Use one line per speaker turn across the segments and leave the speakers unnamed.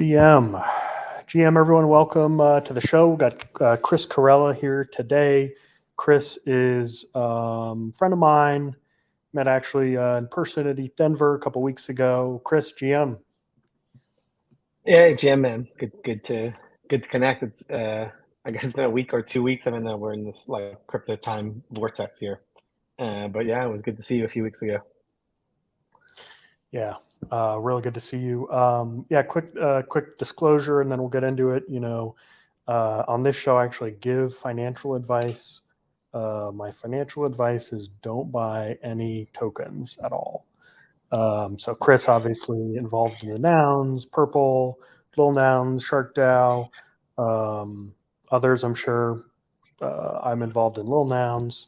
GM. GM, everyone, welcome to the show. We've got Chris Carella here today. Chris is a friend of mine. Met actually in person at Denver a couple weeks ago. Chris, GM.
Yeah, GM, man. Good to connect. It's I guess it's been a week or 2 weeks. I don't know. We're in this like crypto time vortex here. But yeah, it was good to see you a few weeks ago.
Yeah, really good to see you. Quick disclosure, and then we'll get into it. On this show, I actually give financial advice. My financial advice is don't buy any tokens at all. So Chris obviously involved in the nouns, Purple, Little Nouns, Shark DAO. Others, I'm sure. I'm involved in Little Nouns,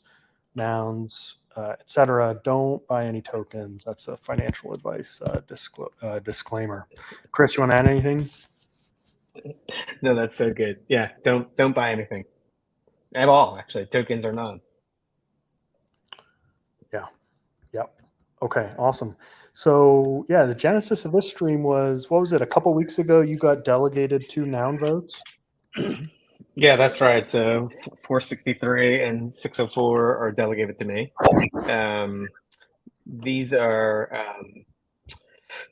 etc. Don't buy any tokens. That's a financial advice disclaimer. Chris, you want to add anything?
No, that's so good. Yeah, don't buy anything at all. Actually, tokens or none.
Yeah. Yep. Okay. Awesome. So yeah, the genesis of this stream was, what was it? A couple weeks ago, you got delegated 2 noun votes.
Yeah, that's right. So 463 and 604 are delegated to me. These are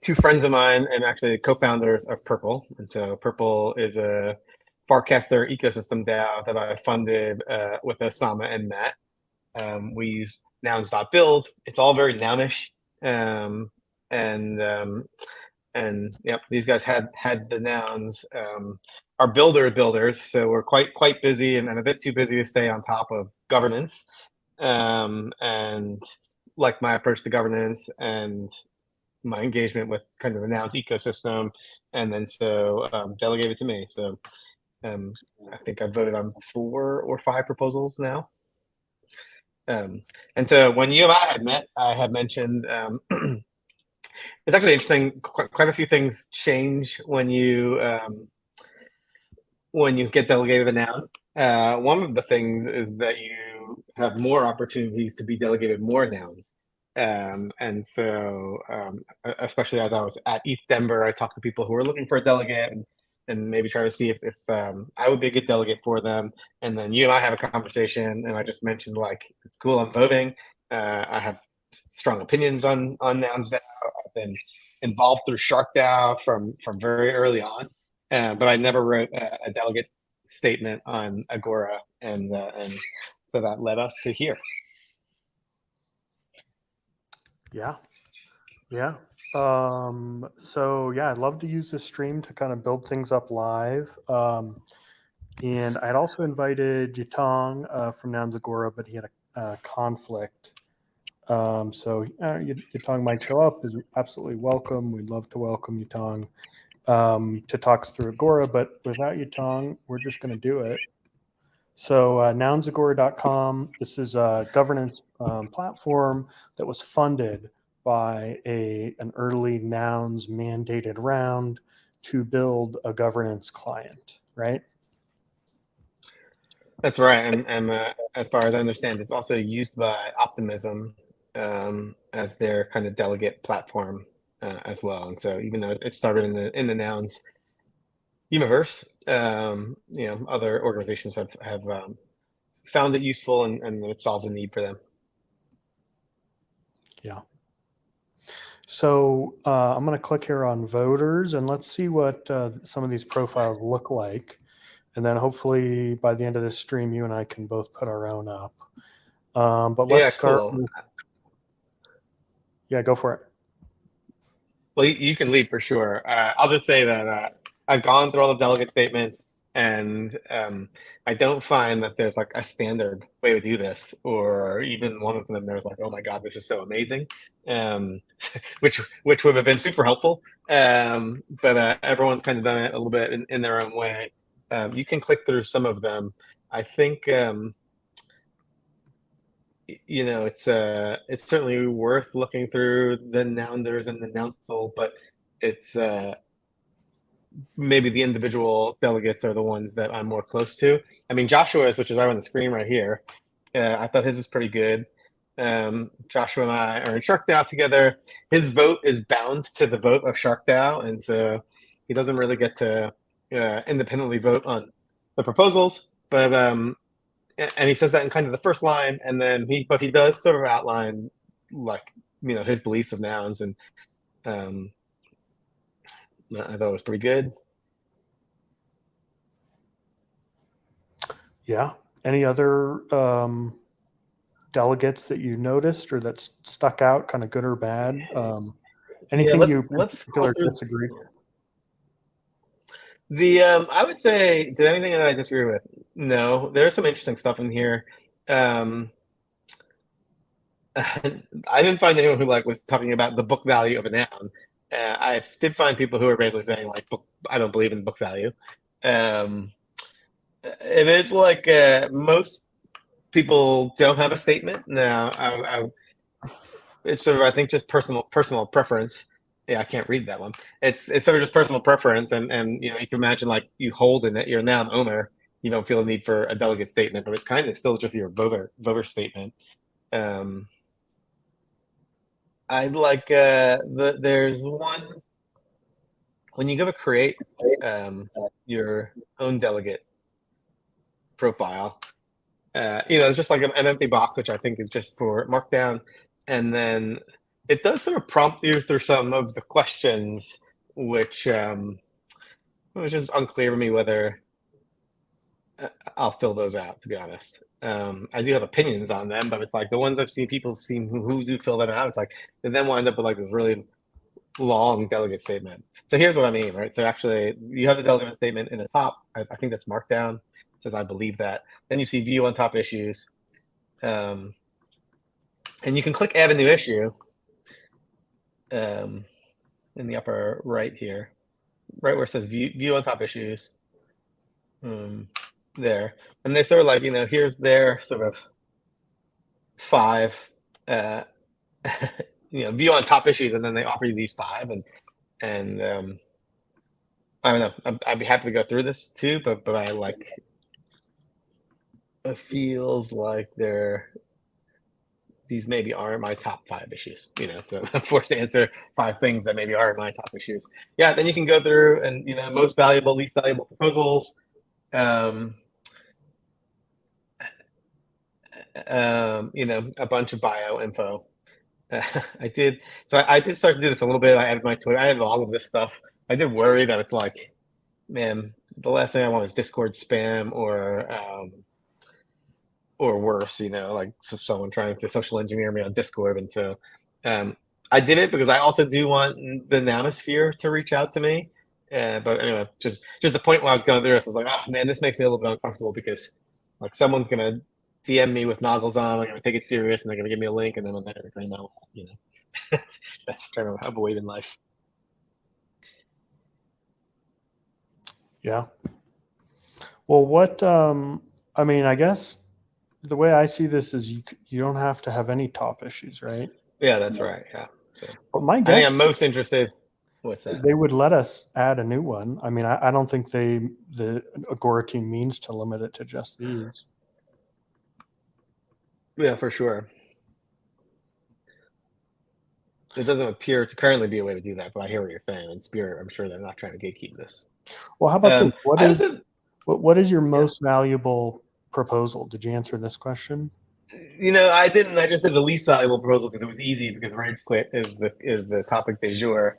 two friends of mine and actually co-founders of Purple. And so Purple is a Farcaster ecosystem DAO that I funded with Osama and Matt. We use nouns.build. It's all very nounish. And yep, these guys had the nouns. Our builders, so we're quite busy and a bit too busy to stay on top of governance. And like my approach to governance and my engagement with kind of the nouns ecosystem, and then so delegated to me. So I think I voted on 4 or 5 proposals now. And so when you and I had met, I had mentioned it's actually interesting. Quite a few things change when you get delegated a noun. One of the things is that you have more opportunities to be delegated more nouns. And so, especially as I was at ETH Denver, I talked to people who were looking for a delegate and maybe try to see if I would be a good delegate for them. And then you and I have a conversation, and I just mentioned like, it's cool, I'm voting. I have strong opinions on nouns DAO. I've been involved through Shark DAO from very early on, but I never wrote a delegate statement on Agora, and so that led us to here.
Yeah. So yeah, I'd love to use this stream to kind of build things up live. And I'd also invited Yutong from Nouns Agora, but he had a conflict. So Yutong might show up, is absolutely welcome. We'd love to welcome Yutong to talk us through Agora, but without Yutong, we're just going to do it. So nounsagora.com, this is a governance platform that was funded by an early nouns mandated round to build a governance client, right?
That's right. And as far as I understand, it's also used by Optimism as their kind of delegate platform as well. And so even though it started in the nouns universe, other organizations have found it useful and it solves a need for them.
Yeah. So I'm going to click here on voters, and let's see what some of these profiles look like. And then hopefully by the end of this stream, you and I can both put our own up. But let's start.
Cool.
Yeah, go for it.
Well, you can lead for sure. I'll just say that I've gone through all the delegate statements, and I don't find that there's like a standard way to do this, or even one of them there's like, oh my God, this is so amazing, which would have been super helpful. But everyone's kind of done it a little bit in their own way. You can click through some of them. I think it's certainly worth looking through the nounders and the nouncil, but it's maybe the individual delegates are the ones that I'm more close to. I mean, Joshua's, which is right on the screen right here, I thought his was pretty good. Joshua and I are in Shark DAO together. His vote is bound to the vote of Shark DAO, and so He doesn't really get to independently vote on the proposals, but and he says that in kind of the first line, and then he does sort of outline like his beliefs of nouns, and um, I thought it was pretty good.
Yeah. Any other delegates that you noticed or that stuck out, kind of good or bad? Anything you in
Let's scroll
particular
through
disagree?
the. I would say, did anything that I disagree with? No, there's some interesting stuff in here. Um, I didn't find anyone who was talking about the book value of a noun. I did find people who are basically saying I don't believe in book value. Um, it is most people don't have a statement. Now, it's sort of, I think, just personal preference. Yeah, I can't read that one. It's sort of just personal preference, and you can imagine you hold in it. You're now an owner. You don't feel a need for a delegate statement, but it's kind of still just your voter statement. I like there's one when you go to create your own delegate profile. It's just like an empty box, which I think is just for Markdown, and then it does sort of prompt you through some of the questions, which it was just unclear to me whether I'll fill those out. To be honest, I do have opinions on them, but it's like the ones I've seen people seem who do fill them out. It's like they then wind up with this really long delegate statement. So here's what I mean, right? So actually, you have the delegate statement in the top. I think that's Markdown. It says I believe that. Then you see view on top issues, and you can click add a new issue in the upper right here, right where it says view on top issues. There, and they sort of here's their sort of 5 view on top issues, and then they offer you these 5, and I don't know, I'd be happy to go through this too, but I it feels like these maybe aren't my top 5 issues. So I'm forced to answer 5 things that maybe aren't my top issues. Yeah, then you can go through and most valuable, least valuable proposals. A bunch of bio info. I did start to do this a little bit. I added my Twitter. I have all of this stuff. I did worry that it's like, man, the last thing I want is Discord spam or worse, someone trying to social engineer me on Discord. And so I did it because I also do want the Nanosphere to reach out to me. But anyway, just the point where I was going through this, I was like, oh man, this makes me a little bit uncomfortable because someone's gonna DM me with noggles on. I'm gonna take it serious, and they're gonna give me a link, and then I'm not gonna know. That's kind of a void in life.
Yeah. Well, I mean, I guess the way I see this is you don't have to have any top issues, right?
Yeah, that's right. Yeah. So,
but my
I
guess
think I'm most interested. What's that?
They would let us add a new one. I mean, I don't think the Agora team means to limit it to just these.
Yeah, for sure. It doesn't appear to currently be a way to do that, but I hear what you're saying. In spirit, I'm sure they're not trying to gatekeep this.
Well, how about this? What is your most valuable proposal? Did you answer this question?
I didn't. I just did the least valuable proposal because it was easy, because rage quit is the topic du jour.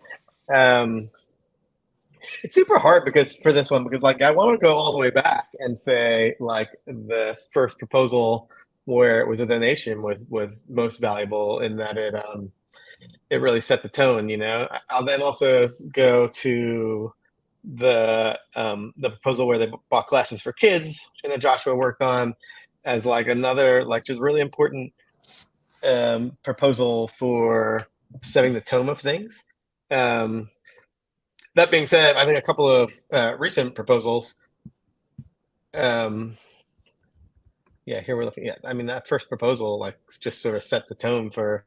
It's super hard for this one because I want to go all the way back and say the first proposal where it was a donation was most valuable in that it really set the tone. I'll then also go to the proposal where they bought glasses for kids, which Joshua worked on as another just really important proposal for setting the tone of things. That being said, I think a couple of recent proposals. Here we're looking at. I mean, that first proposal just sort of set the tone for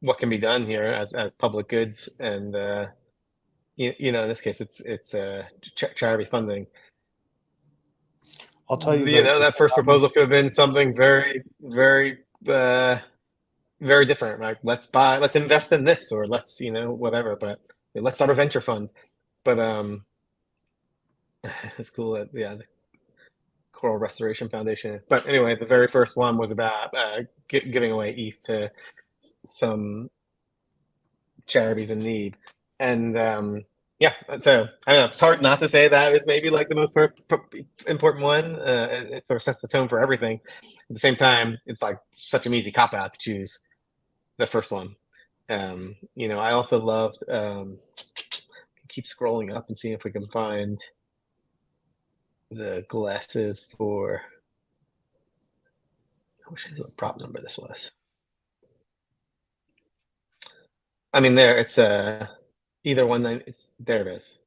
what can be done here as public goods, and in this case, it's charity funding.
I'll tell you.
That first proposal could have been something very, very, very different. Let's invest in this, or let's whatever. But let's start a venture fund. But it's cool that the Coral Restoration Foundation. But anyway, the very first one was about giving away ETH to some charities in need, and yeah, so I don't know. It's hard not to say that is maybe like the most important one. It sort of sets the tone for everything. At the same time, it's like such an easy cop out to choose the first one. I also loved. Keep scrolling up and seeing if we can find the glasses for. I wish I knew what prop number this was. I mean, there it's either one. There it is.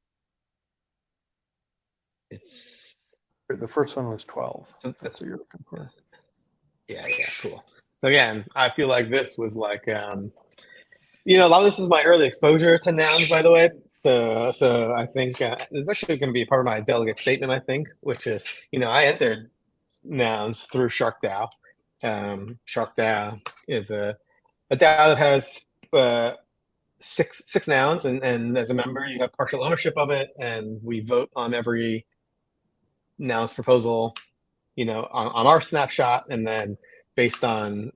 It's
The first one was 12.
so,
That's what you're looking for.
yeah, cool. So again, I feel like this was like a lot of this is my early exposure to nouns, by the way. So I think this is actually going to be part of my delegate statement. I think, which is I entered nouns through SharkDAO. SharkDAO is a DAO that has six nouns, and as a member, you have partial ownership of it, and we vote on every nouns proposal, on our snapshot, and then based on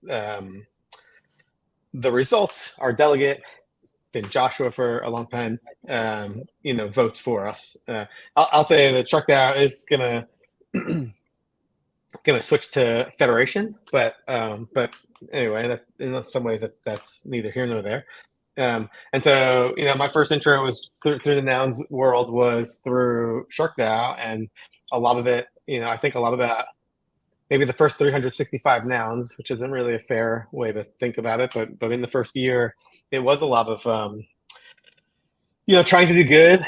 the results, our delegate, it's been Joshua for a long time, votes for us. I'll say that SharkDAO is gonna switch to Federation, but anyway, that's in some ways that's neither here nor there. And so, my first intro was through the nouns world was through SharkDAO, and a lot of it, I think a lot of that, maybe the first 365 nouns, which isn't really a fair way to think about it, but in the first year, it was a lot of, trying to do good,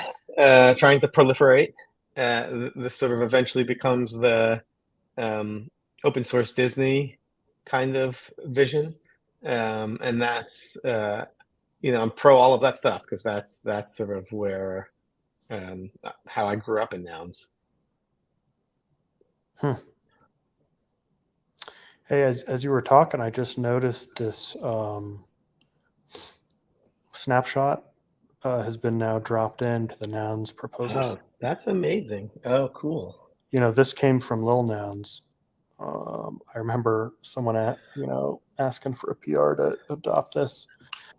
trying to proliferate. This sort of eventually becomes the open source Disney kind of vision, and that's I'm pro all of that stuff because that's sort of where how I grew up in nouns.
Hey, as you were talking, I just noticed this snapshot has been now dropped into the nouns proposal.
Oh, that's amazing. Oh, cool.
This came from Lil Nouns. I remember someone asking for a PR to adopt this.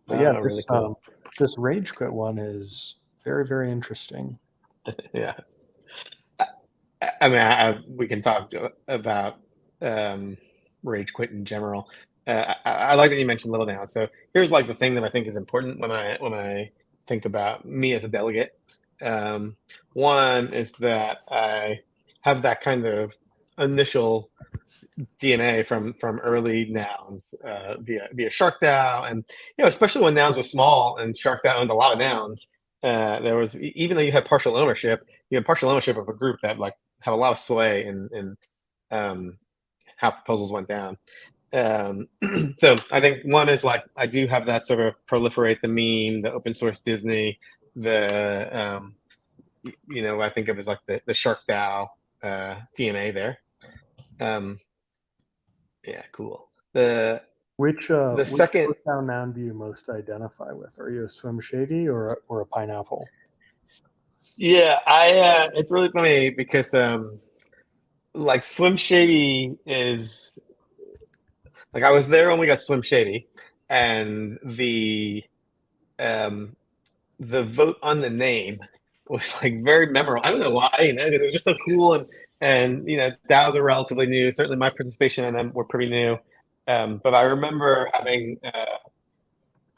But yeah,
Really cool.
this rage quit one is very, very interesting.
Yeah. I mean, we can talk about rage quit in general. I like that you mentioned little now. So here's like the thing that I think is important when I think about me as a delegate. One is that I have that kind of initial DNA from early nouns via SharkDAO, and especially when nouns were small and SharkDAO owned a lot of nouns. There was, even though you had partial ownership, of a group that like have a lot of sway in how proposals went down. So I think one is like I do have that sort of proliferate the meme, the open source Disney, the I think of as like the SharkDAO DNA there. Yeah, cool.
Which
Second,
SharkDAO noun do you most identify with? Are you a swim shady or a pineapple?
yeah, it's really funny because like Swim Shady is like I was there when we got Swim Shady, and the vote on the name was like very memorable. I don't know why, it was just so cool, and DAOs are relatively new. Certainly, my participation in them were pretty new, but I remember having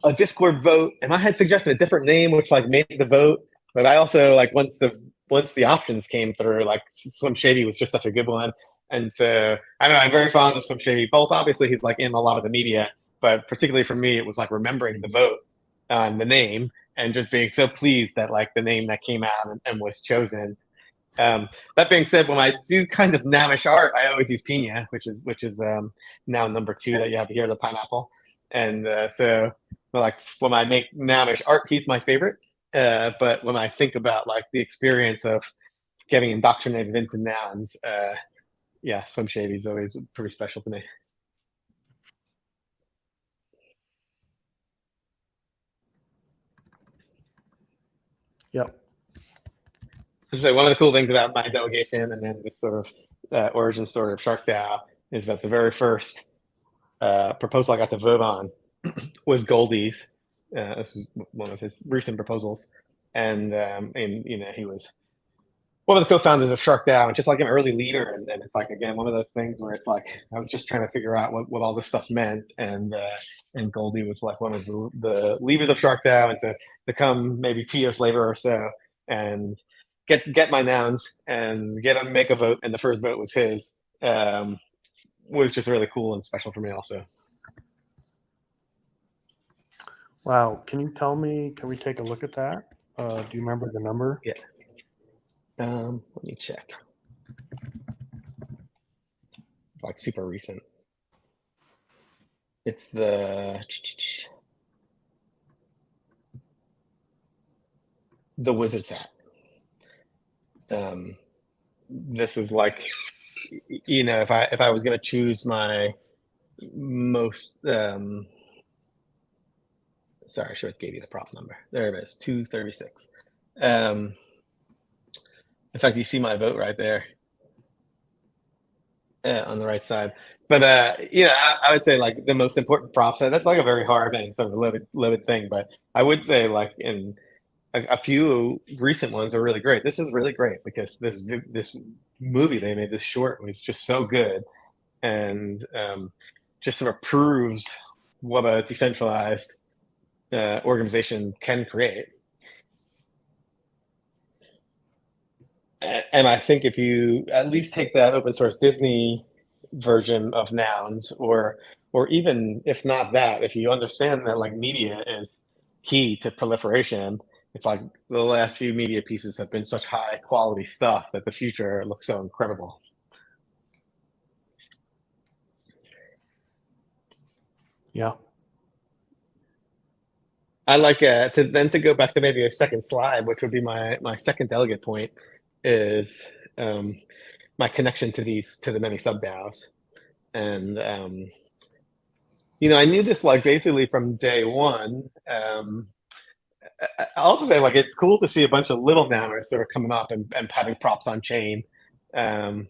a Discord vote, and I had suggested a different name, which like made the vote. But I also like once the options came through, like Slim Shady was just such a good one, and so I don't know. I'm very fond of Slim Shady. Both obviously he's like in a lot of the media, but particularly for me, it was like remembering the vote on the name and just being so pleased that like the name that came out and was chosen. That being said, when I do kind of nowish art, I always use Pina, which is now number 2 that you have here, the pineapple. And so, like when I make nowish art, he's my favorite. But when I think about like the experience of getting indoctrinated into nouns, yeah, Slim Shady is always pretty special to me.
Yep.
So one of the cool things about my delegation and then this sort of origin story of SharkDAO is that the very first proposal I got to vote on was Goldie's. This was one of his recent proposals, and he was one of the co-founders of SharkDAO, and just like an early leader. And it's like, again, one of those things where it's like I was just trying to figure out what all this stuff meant, and Goldie was like one of the leaders of SharkDAO, and to come maybe 2 years later or so and get my nouns and make a vote, and the first vote was his. Was just really cool and special for me also.
Wow. Can you tell me, can we take a look at that? Do you remember the number?
Yeah. Let me check. Like super recent. It's the wizard's hat. This is like, if I was going to choose my most sorry, I should have gave you the prop number. There it is, 236. In fact, you see my vote right there on the right side. But I would say like the most important props. That's like a very hard and sort of loaded thing. But I would say like in a few recent ones are really great. This is really great because this movie they made, this short, was just so good, and just sort of proves what a decentralized organization can create. And I think if you at least take that open source Disney version of nouns, or even if not that, if you understand that like media is key to proliferation, it's like the last few media pieces have been such high quality stuff that the future looks so incredible.
Yeah.
I like to go back to maybe a second slide, which would be my second delegate point, is my connection to the many sub DAOs. And I knew this like basically from day one. I also say like it's cool to see a bunch of little nowners sort of coming up and having props on chain, and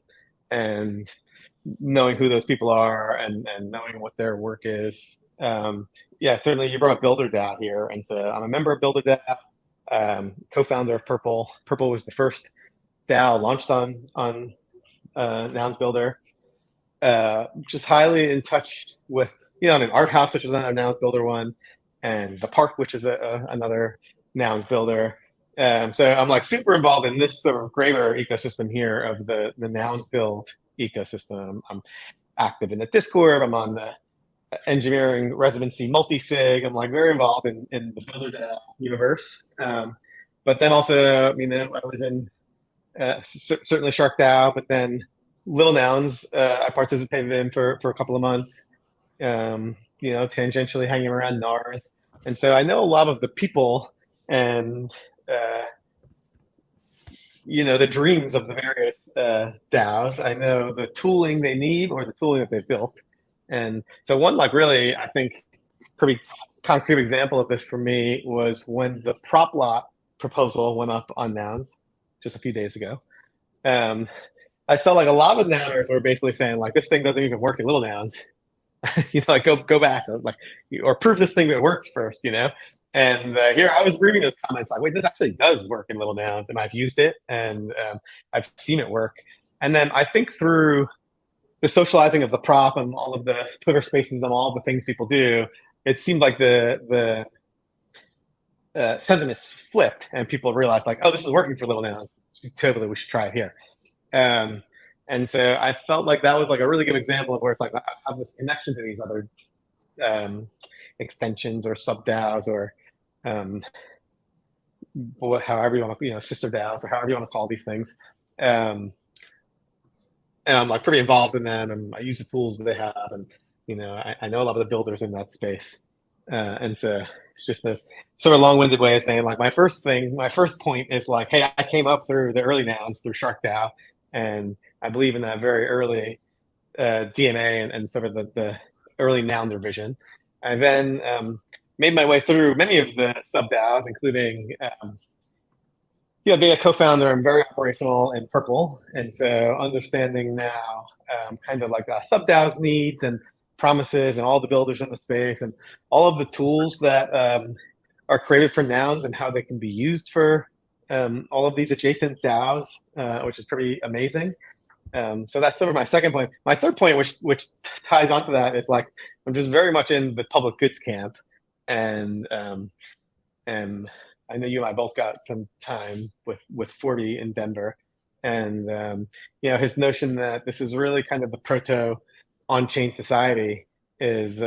knowing who those people are and knowing what their work is. Yeah, certainly you brought up Builder DAO here, and so I'm a member of Builder DAO, co-founder of Purple. Purple was the first DAO launched on Nouns Builder. Just highly in touch with Art House, which is another Nouns Builder one, and the Park, which is another Nouns Builder. So I'm like super involved in this sort of greater ecosystem here of the Nouns Build ecosystem. I'm active in the Discord. I'm on the engineering residency multi-sig. I'm like very involved in the Builder DAO universe. But then also, I was in certainly SharkDAO, but then Little Nouns I participated in for a couple of months. Tangentially hanging around Narth, and so I know a lot of the people and the dreams of the various DAOs. I know the tooling they need or the tooling that they've built. And so one like really, I think, pretty concrete example of this for me was when the prop lot proposal went up on Nouns just a few days ago. I saw like a lot of Nouners were basically saying like, this thing doesn't even work in Little Nouns. Like go back, like, or prove this thing that works first, And here I was reading those comments like, wait, this actually does work in Little Nouns, and I've used it, and I've seen it work. And then I think through the socializing of the prop and all of the Twitter spaces and all the things people do, it seemed like the sentiments flipped, and people realized like, oh, this is working for Little Nouns. Totally, we should try it here. And so I felt like that was like a really good example of where it's like I have this connection to these other extensions or sub DAOs or however you want to, sister DAOs or however you want to call these things. And I'm like pretty involved in them, and I use the tools that they have, and I know a lot of the builders in that space. And so it's just a sort of long-winded way of saying like my first point is like, hey, I came up through the early Nouns through SharkDAO, and I believe in that very early DNA and sort of the early Nounder vision. I then made my way through many of the sub DAOs, including being a co-founder, I'm very operational in Purple, and so understanding now kind of like sub DAO's needs and promises and all the builders in the space and all of the tools that are created for nouns and how they can be used for all of these adjacent DAOs, which is pretty amazing. So that's sort of my second point. My third point, which ties onto that, is like I'm just very much in the public goods camp, and and I know you and I both got some time with 40 in Denver, and his notion that this is really kind of the proto on-chain society is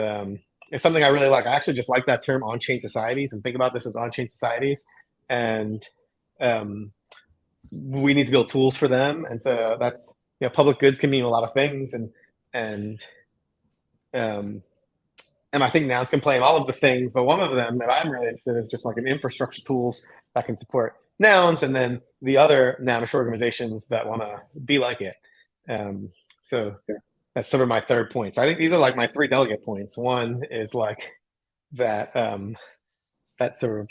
something I really like. I actually just like that term on-chain societies and think about this as on-chain societies, and we need to build tools for them, and so that's public goods can mean a lot of things, and um, and I think nouns can play in all of the things, but one of them that I'm really interested in is just like an infrastructure tools that can support nouns, and then the other nounish organizations that want to be like it. So that's sort of my third point. So I think these are like my three delegate points. One is like that that sort of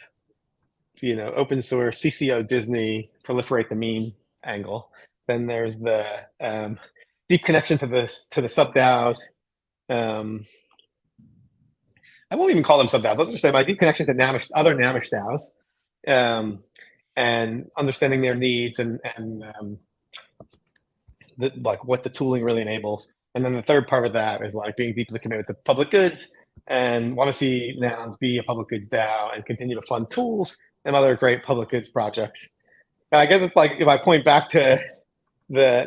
open source CCO Disney proliferate the meme angle. Then there's the deep connection to the sub DAOs. I won't even call them sub DAOs. Let's just say my deep connection to other Namish DAOs, and understanding their needs and like what the tooling really enables. And then the third part of that is like being deeply committed to public goods and want to see nouns be a public goods DAO and continue to fund tools and other great public goods projects. And I guess it's like if I point back to the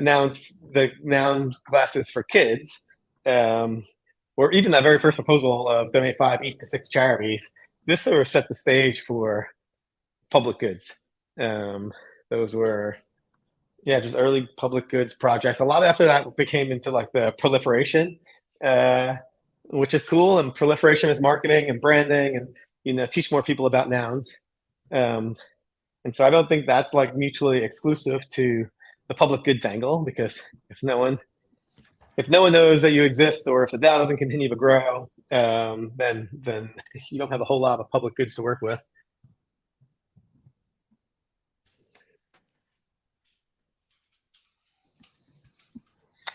noun classes for kids, or even that very first proposal of donate 5 ETH to 6 charities, this sort of set the stage for public goods. Those were just early public goods projects. A lot after that became into like the proliferation, which is cool. And proliferation is marketing and branding, and teach more people about nouns. And so I don't think that's like mutually exclusive to the public goods angle, because if no one knows that you exist, or if the DAO doesn't continue to grow, then you don't have a whole lot of public goods to work with.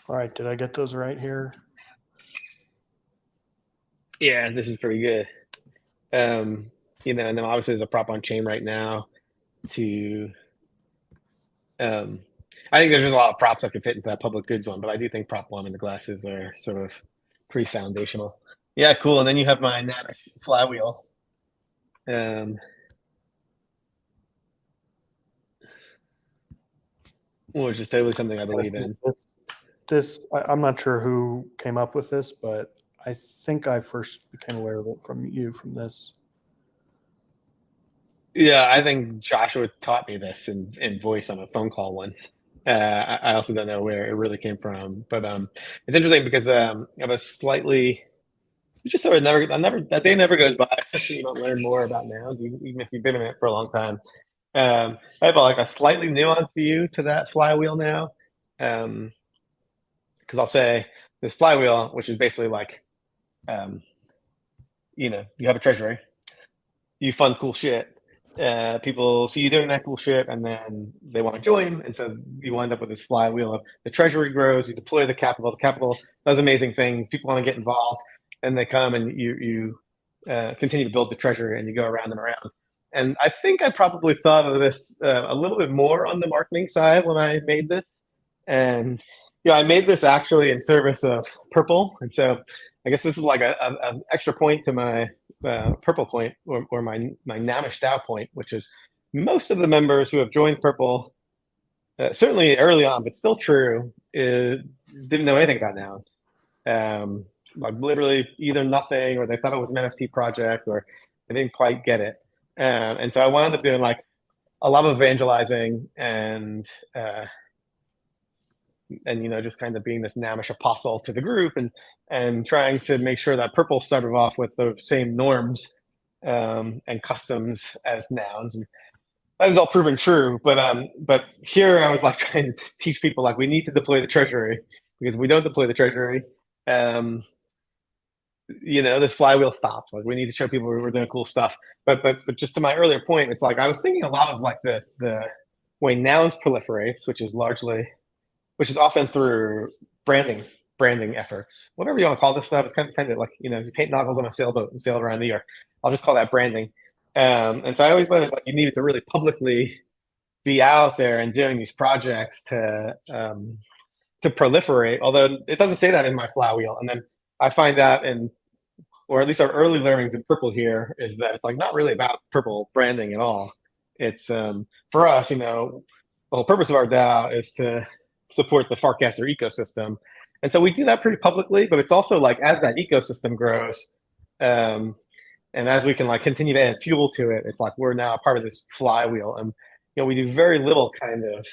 All right, did I get those right here?
Yeah, this is pretty good. And then obviously there's a prop on chain right now to I think there's just a lot of props that could fit into that public goods one, but I do think prop one and the glasses are sort of pretty foundational. Yeah, cool. And then you have my Namish flywheel. Which is totally something I believe in.
I'm not sure who came up with this, but I think I first became aware of it from this.
Yeah, I think Joshua taught me this in voice on a phone call once. I also don't know where it really came from, but it's interesting because I have a slightly, just sort of that day never goes by. You don't learn more about nouns, even if you've been in it for a long time. I have like a slightly nuanced view to that flywheel now, because I'll say this flywheel, which is basically like, you have a treasury, you fund cool shit. People see you doing that cool shit, and then they want to join, and so you wind up with this flywheel of the treasury grows, you deploy the capital does amazing things, people want to get involved, and they come and you continue to build the treasury, and you go around and around. And I think I probably thought of this a little bit more on the marketing side when I made this, and I made this actually in service of Purple, and so I guess this is like an extra point to my Purple point, or my Namish DAO point, which is most of the members who have joined Purple, certainly early on, but still true, didn't know anything about nouns. Like literally either nothing, or they thought it was an NFT project, or they didn't quite get it. And so I wound up doing like a lot of evangelizing and just kind of being this Namish apostle to the group, and trying to make sure that Purple started off with the same norms and customs as nouns. And that was all proven true. But here I was like trying to teach people like we need to deploy the treasury, because if we don't deploy the treasury, this flywheel stops. Like we need to show people we're doing cool stuff. But just to my earlier point, it's like I was thinking a lot of like the way nouns proliferates, which is often through branding efforts, whatever you want to call this stuff. It's kind of dependent. Like, you paint nozzles on a sailboat and sail around New York. I'll just call that branding. And so I always thought like you needed to really publicly be out there and doing these projects to proliferate. Although it doesn't say that in my flywheel, and then I find that or at least our early learnings in Purple here is that it's like not really about Purple branding at all. It's for us, the whole purpose of our DAO is to support the Farcaster ecosystem, and so we do that pretty publicly. But it's also like as that ecosystem grows, and as we can like continue to add fuel to it, it's like we're now a part of this flywheel, and we do very little kind of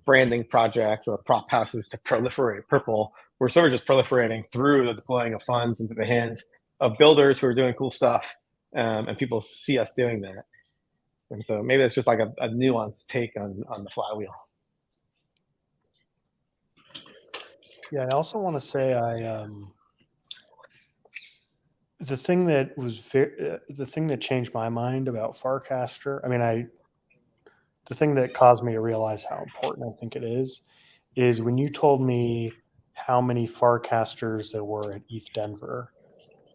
branding projects or prop houses to proliferate Purple. We're sort of just proliferating through the deploying of funds into the hands of builders who are doing cool stuff, and people see us doing that. And so maybe it's just like a nuanced take on the flywheel.
Yeah, I also want to say the thing that changed my mind about Farcaster. I mean, the thing that caused me to realize how important I think it is when you told me how many Farcasters there were at ETH Denver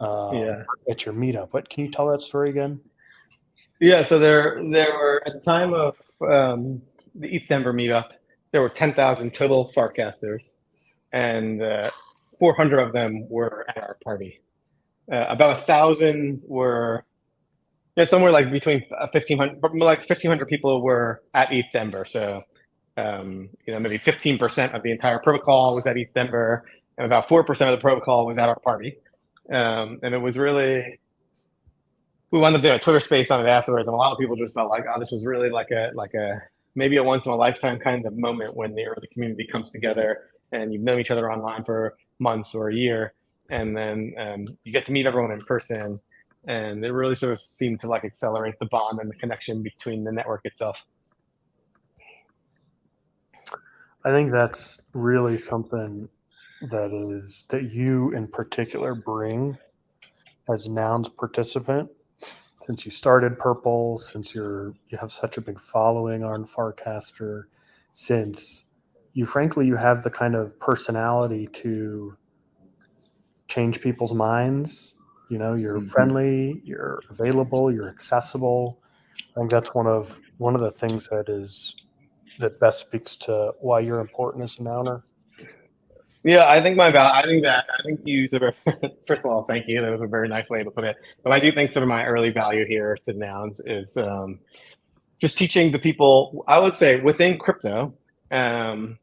at your meetup. But can you tell that story again?
Yeah, so there were at the time of the ETH Denver meetup, there were 10,000 total Farcasters, and 400 of them were at our party. About 1,000 were somewhere like between 1,500, like 1,500 people were at ETH Denver. So, maybe 15% of the entire protocol was at ETH Denver, and about 4% of the protocol was at our party. And it was really, we wound up doing a Twitter space on it afterwards, and a lot of people just felt like, oh, this was really like a maybe a once in a lifetime kind of moment when the early community comes together and you've known each other online for months or a year, and then you get to meet everyone in person. And it really sort of seemed to like accelerate the bond and the connection between the network itself.
I think that's really something that you in particular bring as Nouns participant, since you started Purple, since you have such a big following on Farcaster, since you have the kind of personality to change people's minds. You're friendly, you're available, you're accessible. I think that's one of the things that best speaks to why you're important as a Nouner.
Yeah, I think you sort of, first of all, thank you. That was a very nice way to put it. But I do think sort of my early value here to Nouns is just teaching the people, I would say within crypto, like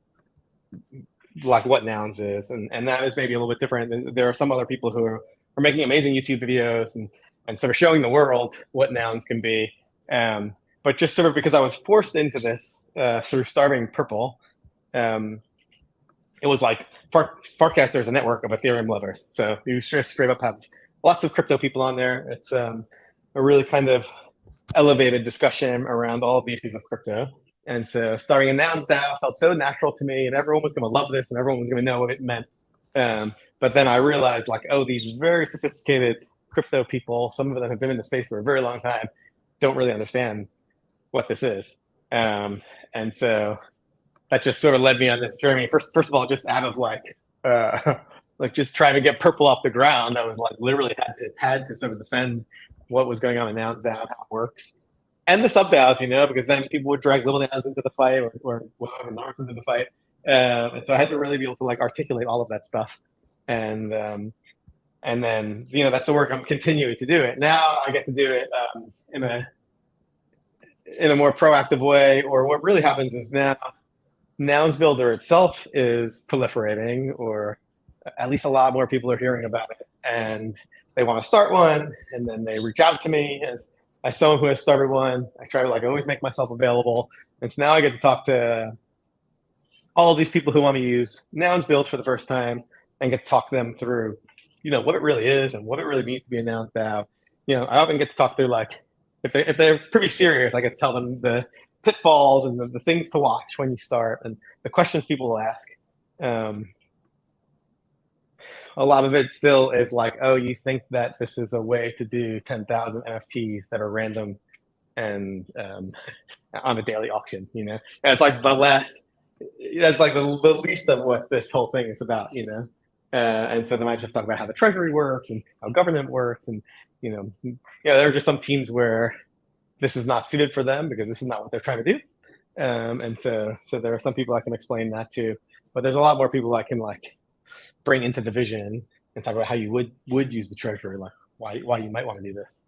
what Nouns is. And that is maybe a little bit different. There are some other people who are making amazing YouTube videos and sort of showing the world what Nouns can be. But just sort of because I was forced into this through starting Purple, it was like Farcaster is a network of Ethereum lovers. So you straight up have lots of crypto people on there. It's a really kind of elevated discussion around all of the issues of crypto. And so starting a Nouns DAO felt so natural to me, and everyone was going to love this, and everyone was going to know what it meant. But then I realized, like, oh, these very sophisticated crypto people, some of them have been in the space for a very long time, don't really understand what this is. And so that just sort of led me on this journey. First of all, just out of like just trying to get Purple off the ground, I was like literally had to sort of defend what was going on in Nouns DAO, how it works, and the sub DAOs, because then people would drag little DAOs into the fight or whatever Lars into the fight, and so I had to really be able to like articulate all of that stuff, and then that's the work I'm continuing to do it. Now I get to do it in a more proactive way, or what really happens is now Nouns Builder itself is proliferating, or at least a lot more people are hearing about it, and they want to start one, and then they reach out to me as someone who has started one. I try to like always make myself available, and so now I get to talk to all of these people who want to use Nouns Build for the first time and get to talk them through, what it really is and what it really means to be a Nouns DAO. I often get to talk through like if they're pretty serious, I get to tell them the pitfalls and the things to watch when you start and the questions people will ask. A lot of it still is like, oh, you think that this is a way to do 10,000 NFTs that are random and on a daily auction. And it's like that's like the least of what this whole thing is about. And so they might just talk about how the treasury works and how government works, and there are just some teams where this is not suited for them because this is not what they're trying to do. And so there are some people I can explain that to, but there's a lot more people I can bring into the vision and talk about how you would use the treasury, like why you might want to do this,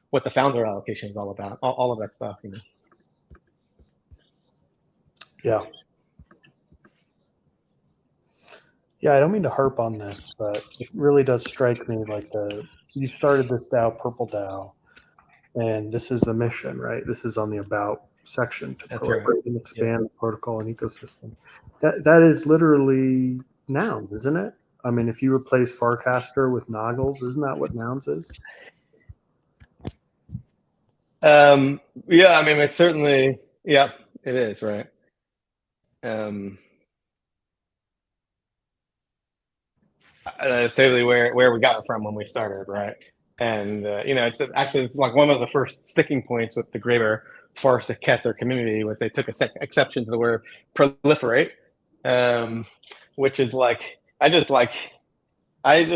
what the founder allocation is all about, all of that stuff.
Yeah. Yeah, I don't mean to harp on this, but it really does strike me like you started this DAO, Purple DAO, and this is the mission, right? This is on the about section to proliferate and expand the protocol and ecosystem. That is literally nouns, isn't it? I mean, if you replace Farcaster with Noggles, isn't that what nouns is?
Yeah, I mean, it's certainly, yeah, it is, right? That's totally where we got it from when we started, right? And it's like one of the first sticking points with the greater Farcaster community was they took exception to the word proliferate, which is I just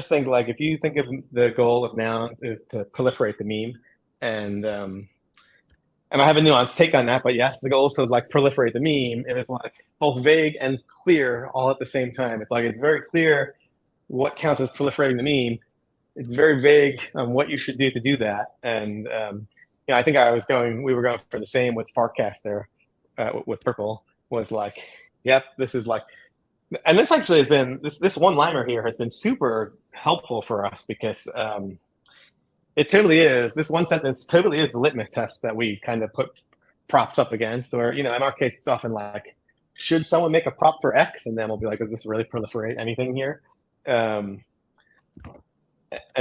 think if you think of the goal of nouns is to proliferate the meme, and I have a nuanced take on that, but yes, the goal is to proliferate the meme. It is both vague and clear all at the same time. It's it's very clear what counts as proliferating the meme. It's very vague on what you should do to do that. And I think we were going for the same with Farcaster, with Purple, was yep, this is and this actually has been this one-liner here has been super helpful for us because it totally is. This one sentence totally is the litmus test that we kind of put props up against. Or in our case, it's often should someone make a prop for X? And then we'll be does this really proliferate anything here? And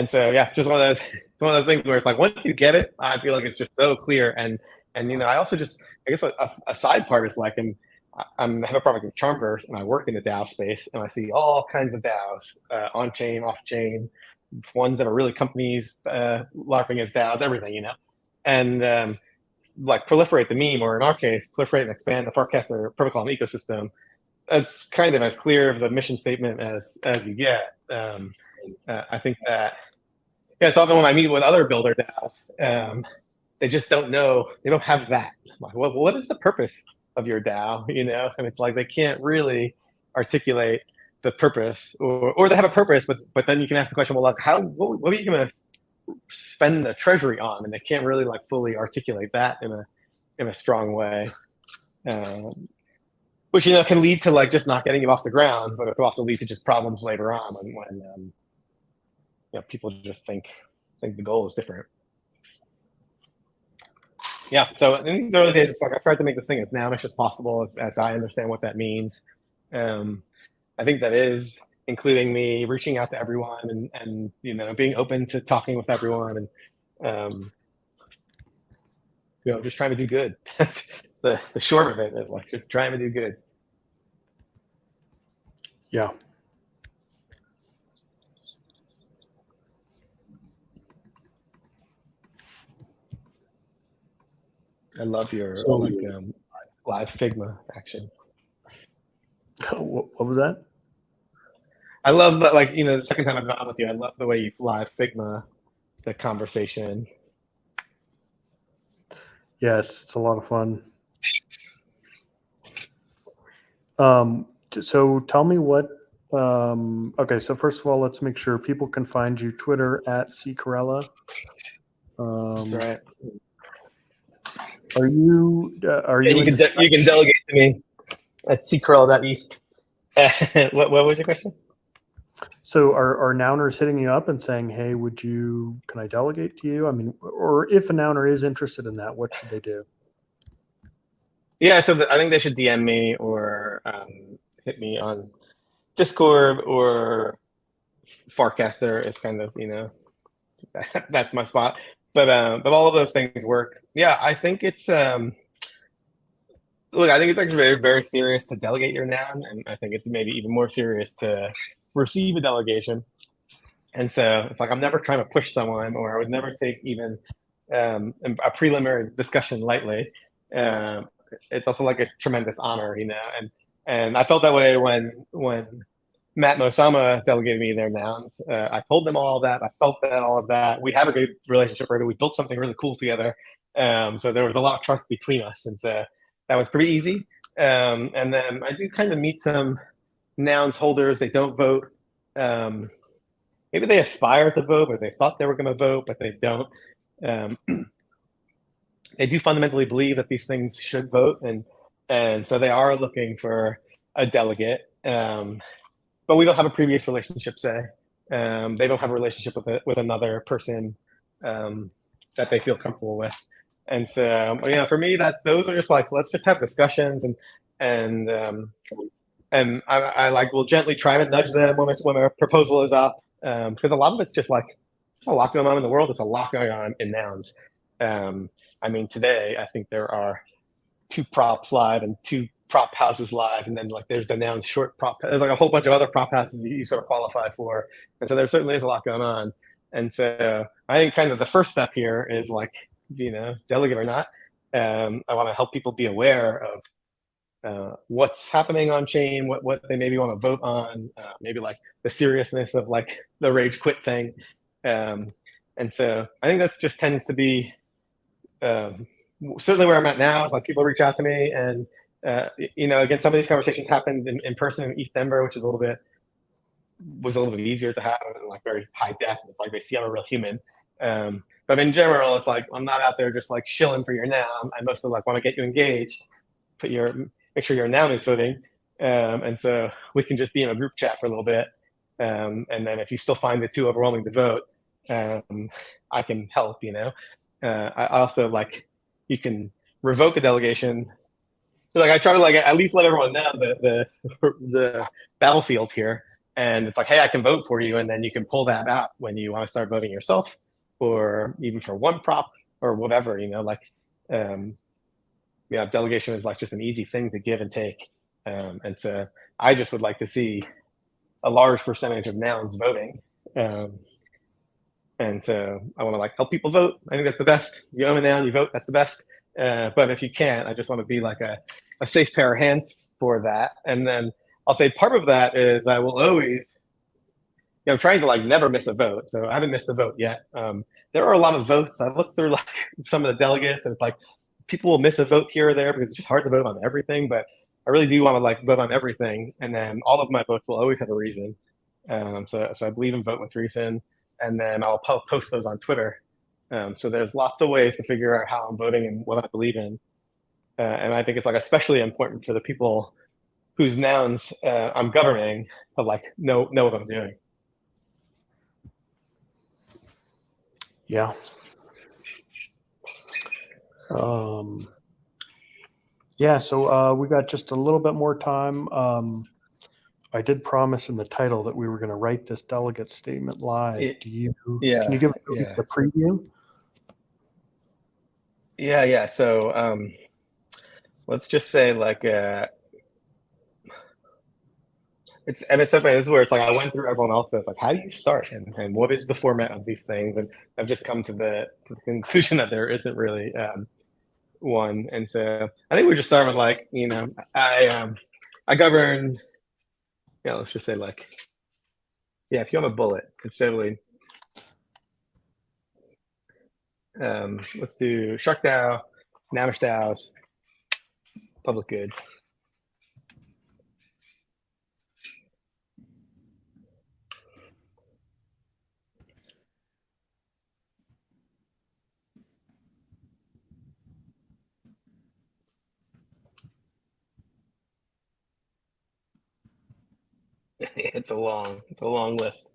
so yeah, just one of those things where it's once you get it, I feel it's just so clear. And I also I guess a side part is I have a project with Charmverse, and I work in the DAO space, and I see all kinds of DAOs, on chain, off chain, ones that are really companies LARPing as DAOs, everything, and proliferate the meme, or in our case, proliferate and expand the Farcaster protocol and ecosystem. That's kind of as clear of a mission statement as you get. I think that it's often when I meet with other builder DAOs, they just don't know. They don't have that. What is the purpose of your DAO? And it's they can't really articulate the purpose, or they have a purpose, but then you can ask the question, well, what are you going to spend the treasury on? And they can't really fully articulate that in a strong way. Which can lead to just not getting it off the ground, but it could also lead to just problems later on when people just think the goal is different. Yeah, so in these early days, I tried to make this thing as nounish as possible, as I understand what that means. I think that is including me reaching out to everyone and being open to talking with everyone, and just trying to do good. That's the short of it is just trying to do good.
Yeah.
I love your live Figma action.
What was that?
I love that, the second time I've been on with you, I love the way you live Figma the conversation.
Yeah, it's a lot of fun. So tell me what. Okay, so first of all, let's make sure people can find you. Twitter @ccarella.
That's right.
Are you?
You can delegate to me at ccarella.eth. What was your question?
So are nouners hitting you up and saying, "Hey, can I delegate to you?" I mean, or if a nouner is interested in that, what should they do?
Yeah, so I think they should DM me or hit me on Discord, or Farcaster is kind of that's my spot. But all of those things work. Yeah, I think it's look, I think it's actually very, very serious to delegate your noun, and I think it's maybe even more serious to receive a delegation. And so it's I'm never trying to push someone, or I would never take even a preliminary discussion lightly. Um, it's also like a tremendous honor, and I felt that way when Matt Mosama delegated me their nouns. I told them all of that. I felt that all of that. We have a good relationship already. We built something really cool together. So there was a lot of trust between us, and so that was pretty easy. And then I do kind of meet some nouns holders. They don't vote. Um, Maybe they aspire to vote, or they thought they were going to vote, but they don't. Um, they do fundamentally believe that these things should vote, and so they are looking for a delegate. But we don't have a previous relationship. Say they don't have a relationship with another person that they feel comfortable with, and so for me, those are just like, let's just have discussions and and I like will gently try to nudge them when a proposal is up, because a lot of it's just like there's a lot going on in the world. There's a lot going on in nouns. Um, I mean, today I think there are 2 props live and 2 prop houses live, and then like there's the nouns short prop. There's like a whole bunch of other prop houses you sort of qualify for, and so there certainly is a lot going on. And so I think kind of the first step here is like delegate or not. I want to help people be aware of what's happening on chain, what they maybe want to vote on, maybe like the seriousness of like the rage quit thing. And so I think that's just tends to be um, certainly where I'm at now. Like people reach out to me, and again, some of these conversations happened in person in East Denver, which is was a little bit easier to have, like very high def. It's like they see I'm a real human. But in general, it's like I'm not out there just like shilling for your noun. I mostly like want to get you engaged, make sure your noun is voting, and so we can just be in a group chat for a little bit. And then if you still find it too overwhelming to vote, I can help. I also like you can revoke a delegation. Like I try to like at least let everyone know the battlefield here, and it's like, hey, I can vote for you, and then you can pull that out when you want to start voting yourself, or even for one prop or whatever. Um, delegation is like just an easy thing to give and take, and so I just would like to see a large percentage of nouns voting. And so I want to like help people vote. I think that's the best. You own a noun, you vote. That's the best. But if you can't, I just want to be like a safe pair of hands for that. And then I'll say part of that is I will always, I'm trying to like never miss a vote. So I haven't missed a vote yet. There are a lot of votes. I've looked through like some of the delegates, and it's like people will miss a vote here or there because it's just hard to vote on everything. But I really do want to like vote on everything, and then all of my votes will always have a reason. So I believe in vote with reason, and then I'll post those on Twitter. So there's lots of ways to figure out how I'm voting and what I believe in, and I think it's like especially important for the people whose nouns I'm governing to like know what I'm doing.
Yeah. Yeah, so we got just a little bit more time. I did promise in the title that we were going to write this delegate statement live. Can you give us at least a preview?
Yeah. So let's just say like it's definitely this is where it's like I went through everyone else's like how do you start and what is the format of these things, and I've just come to the conclusion that there isn't really one, and so I think we just start with like I govern let's just say like if you have a bullet it's totally let's do Shark DAO, Namish DAOs, public goods. It's a long list.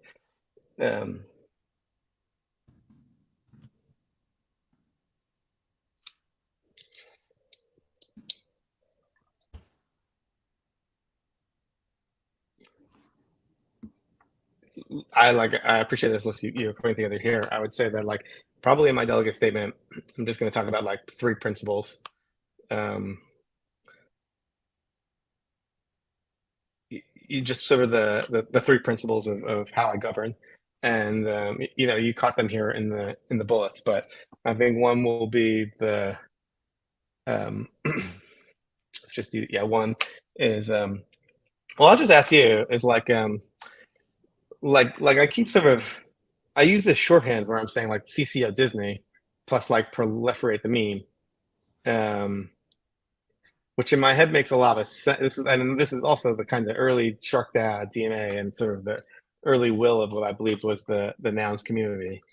I appreciate this list you're putting together here. I would say that like probably in my delegate statement, I'm just going to talk about like 3 principles. You just sort of the 3 principles of how I govern, and you caught them here in the bullets, but I think one will be the Let's just do, yeah, one is, well, I'll just ask you, is like I keep sort of, I use this shorthand where I'm saying like CCO Disney plus like proliferate the meme, um, which in my head makes a lot of sense. This is also the kind of early Shark Dad DMA and sort of the early will of what I believed was the nouns community.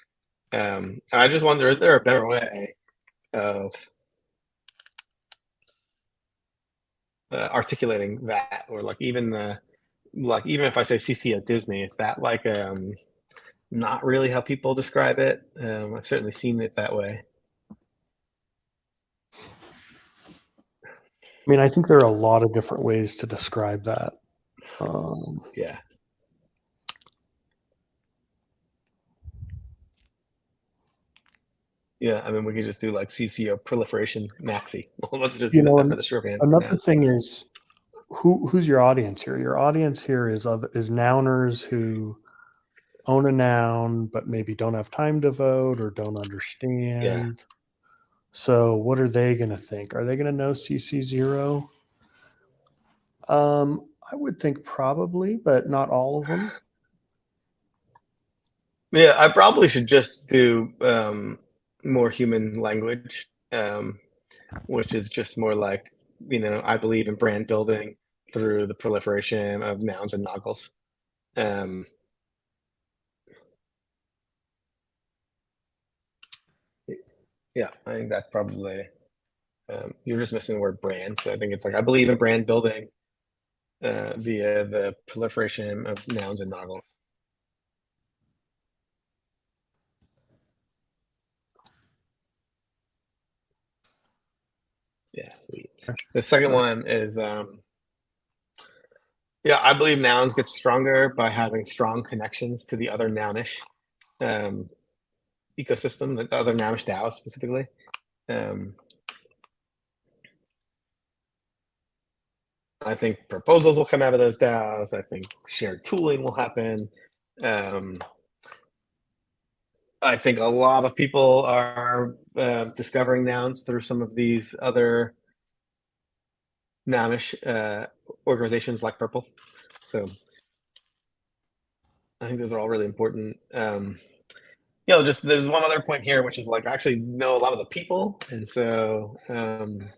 And I just wonder, is there a better way of articulating that, or like even even if I say CCO Disney, is that like not really how people describe it? I've certainly seen it that way.
I mean, I think there are a lot of different ways to describe that.
Yeah. Yeah, I mean, we could just do like CCO proliferation maxi. Let's just
You
do
know,
that for the shorthand for
another
now.
thing is who's your audience here? Your audience here is nouners who own a noun but maybe don't have time to vote or don't
Yeah.
understand. So what are they going to think? Are they going to know CC0? I would think probably, but not all of them.
Yeah, I probably should just do more human language, which is just more like, I believe in brand building through the proliferation of nouns and noggles. Um, yeah, I think that's probably, you're just missing the word brand. So I think it's like, I believe in brand building via the proliferation of nouns and noggles. Yeah, sweet. The second one is, yeah, I believe nouns get stronger by having strong connections to the other nounish um, ecosystem, the other nounish DAOs specifically. Um, I think proposals will come out of those DAOs. I think shared tooling will happen. Um, I think a lot of people are discovering nouns through some of these other nounish organizations like Purple. So I think those are all really important. Just there's one other point here, which is like I actually know a lot of the people, and so and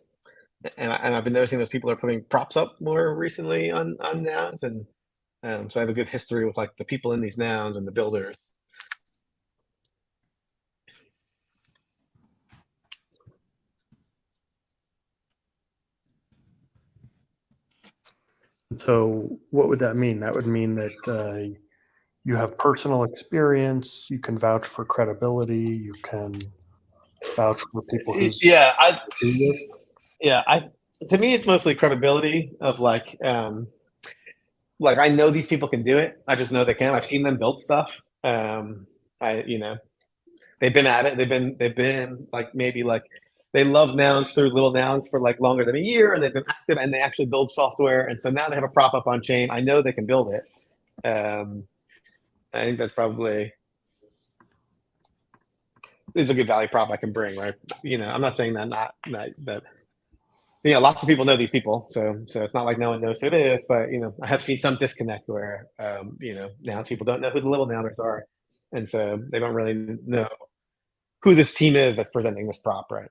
I've been noticing those people are putting props up more recently on nouns, and so I have a good history with like the people in these nouns and the builders.
So what would that mean? That would mean that you have personal experience, you can vouch for credibility, you can vouch for people who's
Yeah, I to me it's mostly credibility of like I know these people can do it. I just know they can. I've seen them build stuff. I they've been at it. They've been like maybe like they love nouns through little nouns for like longer than a year, and they've been active and they actually build software. And so now they have a prop up on chain. I know they can build it. I think that's probably is a good value prop I can bring, right? I'm not saying that not that lots of people know these people, so it's not like no one knows who it is. But I have seen some disconnect where now people don't know who the little nouners are, and so they don't really know who this team is that's presenting this prop, right?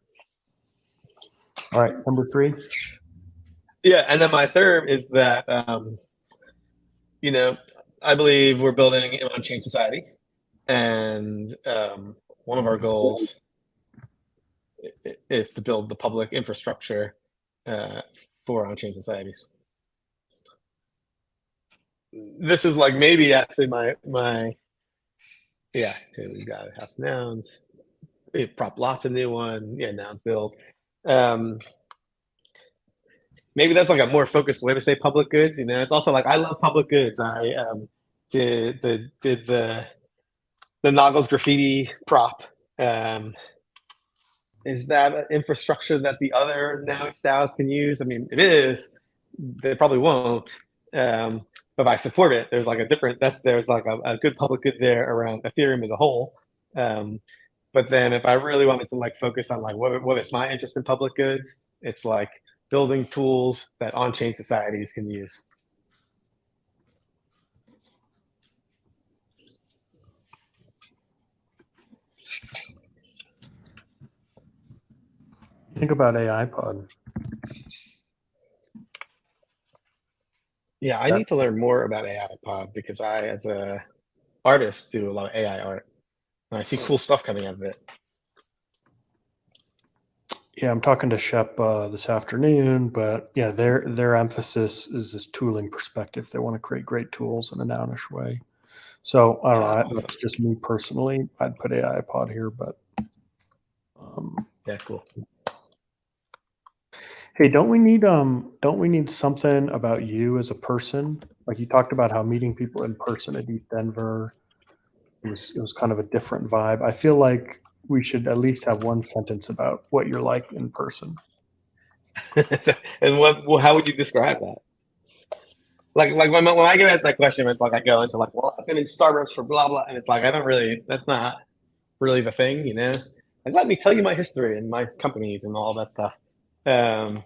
all right. Number 3.
Yeah, and then my third is that I believe we're building an on-chain society, and one of our goals is to build the public infrastructure uh, for on-chain societies. This is like maybe actually my yeah. We got half nouns. We prop lots of new one. Yeah, nouns build. Maybe that's like a more focused way to say public goods. It's also like I love public goods. I did the Noggles graffiti prop. Is that an infrastructure that the other now DAOs can use? I mean, it is. They probably won't. But if I support it, there's like a different. There's like a good public good there around Ethereum as a whole. But then if I really wanted to like focus on like what is my interest in public goods, It's like building tools that on-chain societies can use.
Think about AI pod.
Yeah, I
That,
need to learn more about AI pod because I, as a artist, do a lot of AI art, and I see cool stuff coming out of it.
yeah, I'm talking to Shep this afternoon, but yeah, their emphasis is this tooling perspective. They want to create great tools in a nounish way. So I don't know.
Awesome.
That's just me personally. I'd put AI pod here, but
Yeah, cool.
hey, don't we need something about you as a person? Like you talked about how meeting people in person at East Denver, it was kind of a different vibe. I feel like we should at least have one sentence about what you're like in person.
And how would you describe that? Like when I get asked that question, it's like I go into like, well, I've been in Starbucks for blah blah, and it's like I don't really. That's not really the thing, you know. Like let me tell you my history and my companies and all that stuff. Um,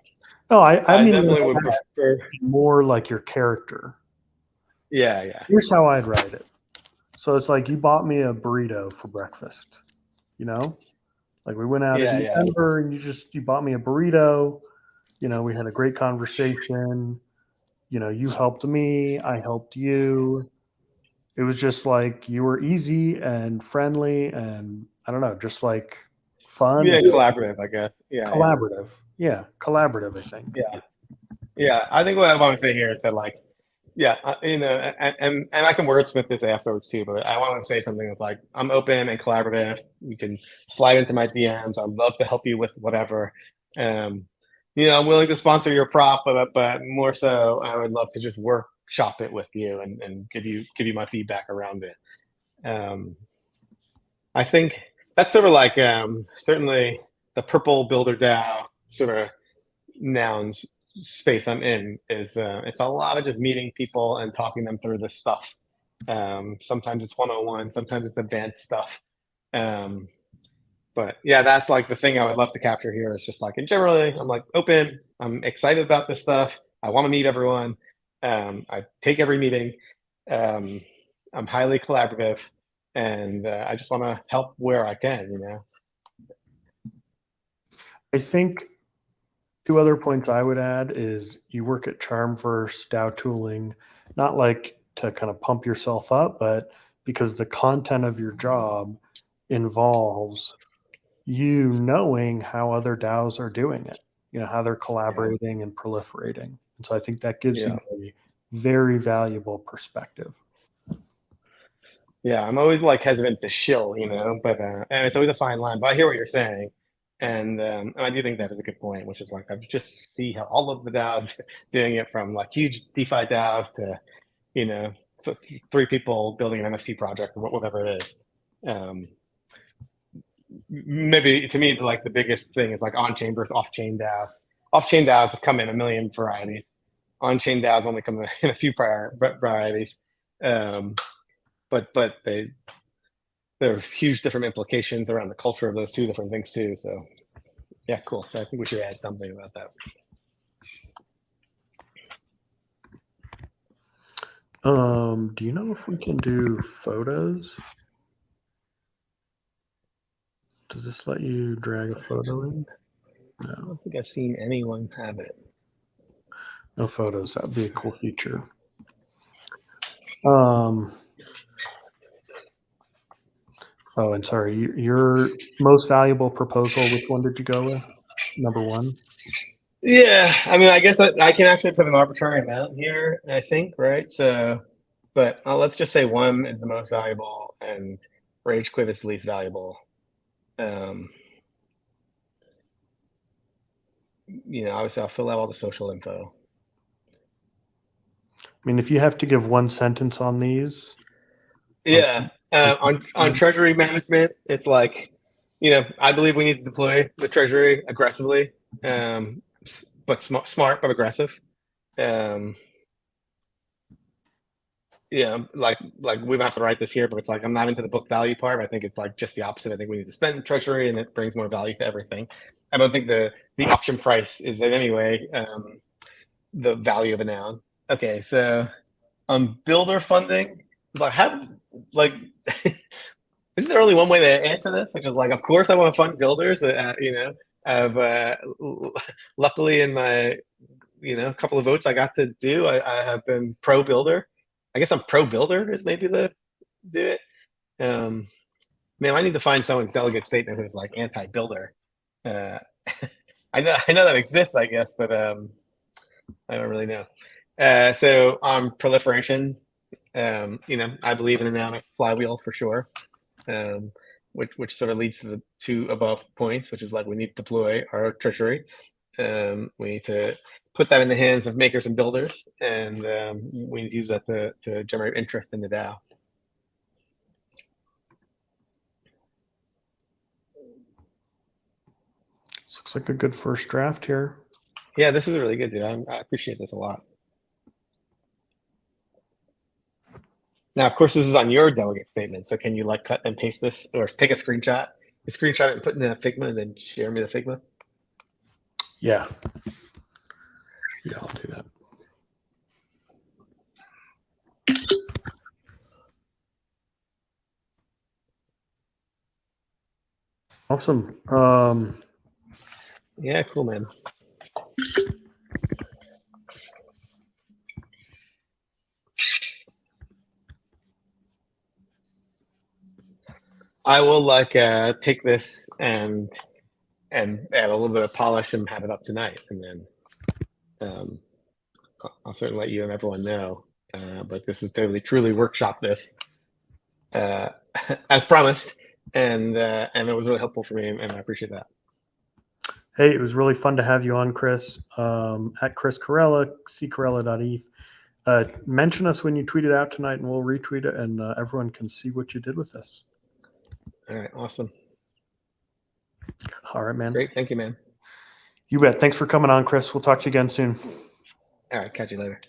No, I
I
mean
definitely
this
would prefer.
more like your character.
Yeah, yeah,
Here's how I'd write it. So it's like you bought me a burrito for breakfast, you know? Like we went out in
yeah, yeah,
December and you bought me a burrito. We had a great conversation. You helped me, I helped you. It was just like you were easy and friendly and I don't know, just like fun
yeah.
and
Collaborative, I guess. Yeah, yeah,
collaborative. Yeah, collaborative, I think.
yeah, yeah. I think what I want to say here is that like, yeah, and I can wordsmith this afterwards too. But I want to say something that's like, I'm open and collaborative. You can slide into my DMs. I'd love to help you with whatever. Um, I'm willing to sponsor your prop, but more so, I would love to just workshop it with you and give you my feedback around it. Um, I think that's sort of like certainly the purple builder DAO sort of nouns space I'm in is it's a lot of just meeting people and talking them through this stuff. Sometimes it's 101, sometimes it's advanced stuff. Um, but yeah, that's like the thing I would love to capture here is just like, and generally, I'm like open, I'm excited about this stuff. I want to meet everyone. I take every meeting. Um, I'm highly collaborative, and I just want to help where I can.
I think two other points I would add is you work at Charmverse, Dow Tooling, not like to kind of pump yourself up, but because the content of your job involves you knowing how other DAOs are doing it, how they're
Yeah,
collaborating and proliferating. And so I think that gives
yeah,
you a very valuable perspective.
yeah. I'm always like hesitant to shill, but and it's always a fine line. But I hear what you're saying, and I do think that is a good point, which is like I just see how all of the DAOs doing it from like huge DeFi DAOs to you know, three people building an NFT project or whatever it is. Maybe to me, like the biggest thing is like on-chain versus off-chain DAOs. Off-chain DAOs come in a million varieties. On-chain DAOs only come in a few varieties. Um, but there are huge different implications around the culture of those two different things too. So yeah, cool. So I think we should add something about that.
Do you know if we can do photos? Does this let you drag a photo in?
I
No,
don't think I've seen anyone have it.
no photos. That would be a cool feature. Oh, and sorry, your most valuable proposal, which one did you go with? Number one?
Yeah, I mean, I guess I can actually put an arbitrary amount here, I think, right? So, but let's just say one is the most valuable and Rage Quit is the least valuable. Um, Obviously, I'll fill out all the social info.
I mean, if you have to give one sentence on these,
Yeah, on treasury management, it's like, I believe we need to deploy the treasury aggressively, but smart but aggressive. Um, like we might have to write this here, but it's like I'm not into the book value part. I think it's like just the opposite. I think we need to spend treasury, and it brings more value to everything. I don't think the auction price is in any way the value of a noun. Okay, so builder funding, like how like isn't there only one way to answer this? Which is like, of course, I want to fund builders. I've luckily in my couple of votes I got to do, I have been pro builder. I guess I'm pro builder is maybe the do it. Man, I need to find someone's delegate statement who's like anti builder. I know that exists, I guess, but I don't really know. So on proliferation, I believe in an dynamic flywheel for sure. Which sort of leads to the two above points, which is like we need to deploy our treasury. We need to put that in the hands of makers and builders, and we need to use that to generate interest in the DAO.
This looks like a good first draft here.
Yeah, this is really good, dude. I appreciate this a lot. Now, of course, this is on your delegate statement. So can you like cut and paste this or take a screenshot it and put it in a Figma and then share me the Figma?
Yeah. Yeah, I'll do that. Awesome.
Yeah, cool, man. I will take this and add a little bit of polish and have it up tonight, and then I'll certainly let you and everyone know. But this is totally, truly workshop this as promised, and it was really helpful for me, and I appreciate that.
Hey, it was really fun to have you on, Chris. At Chris Corella, ccorella.eth. Mention us when you tweet it out tonight, and we'll retweet it, and everyone can see what you did with this.
All right, awesome.
All right, man.
Great, thank you, man.
You bet. Thanks for coming on, Chris. We'll talk to you again soon.
All right, catch you later.